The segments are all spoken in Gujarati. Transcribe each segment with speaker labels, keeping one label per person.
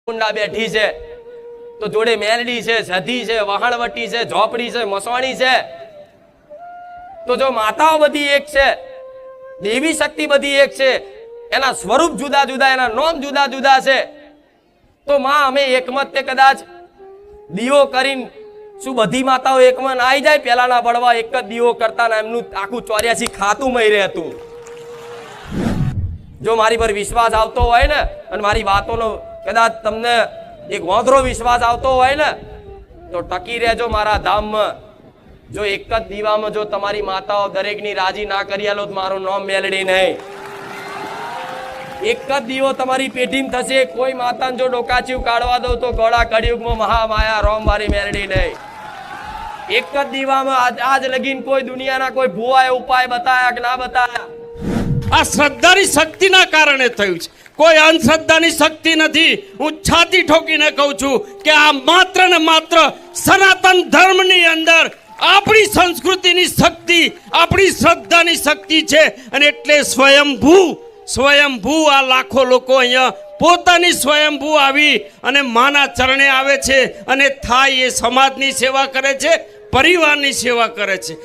Speaker 1: કુંડા બેઠી છે તો જોડે મેલડી છે, સધી છે, વહાણવટી છે, ઝોપડી છે, મસવાણી છે. તો જો માતાઓ બધી એક છે, દેવી શક્તિ બધી એક છે, એના સ્વરૂપ જુદા જુદા, એના નામ જુદા જુદા છે, તો માં અમે એકમત તે કદાચ દીવો કરીને શું બધી માતાઓ એકમત આવી જાય? પેલાના બળવા એક જ દીવો કરતા ને એમનું આખું 84 ખાતું મય રહેતું. જો મારી પર વિશ્વાસ આવતો હોય ને અને મારી વાતોનો કદાચ તમને એક વાંધરો વિશ્વાસ આવતો હોય ને તો ટકી રહેજો મારા ધામમાં. જો એક જ દીવામાં જો તમારી માતાઓ દરેકની રાજી ના કરી આલો તો મારું નામ મેલડી નહીં. એક જ દીવો તમારી પેઢીમાં થશે. કોઈ માતાને જો ડોકાચીવ કાઢવા દો તો ગોળા કળિયુગમાં મહામાયા રોમ મારી મેલડી નહીં. એક જ દીવામાં આજ લગીન કોઈ દુનિયાના કોઈ ભુવાએ ઉપાય બતાયા કે ના બતાયા?
Speaker 2: આ શ્રદ્ધાની શક્તિના કારણે થયું છે, કોઈ અંધશ્રદ્ધાની શક્તિ નથી. હું છાતી ઠોકીને કહું છું કે આ માત્ર ને માત્ર સનાતન ધર્મની અંદર આપણી સંસ્કૃતિની શક્તિ, આપણી શ્રદ્ધાની શક્તિ છે. અને એટલે સ્વયંભૂ આ લાખો લોકો અહીંયા પોતાની સ્વયંભૂ આવી અને માના ચરણે આવે છે અને થાય એ સમાજની સેવા કરે છે, પરિવારની સેવા કરે છે.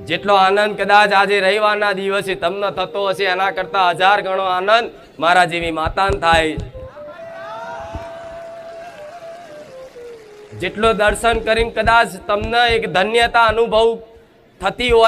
Speaker 1: જેટલો આનંદ કદાચ આજે રવિવારના દિવસે તમને થતો હશે એના કરતા 1000 ગણો આનંદ મારા જેવી માતાને થાય. જેટલો દર્શન કરીને કદાચ તમને એક ધન્યતા અનુભવ થતી હોય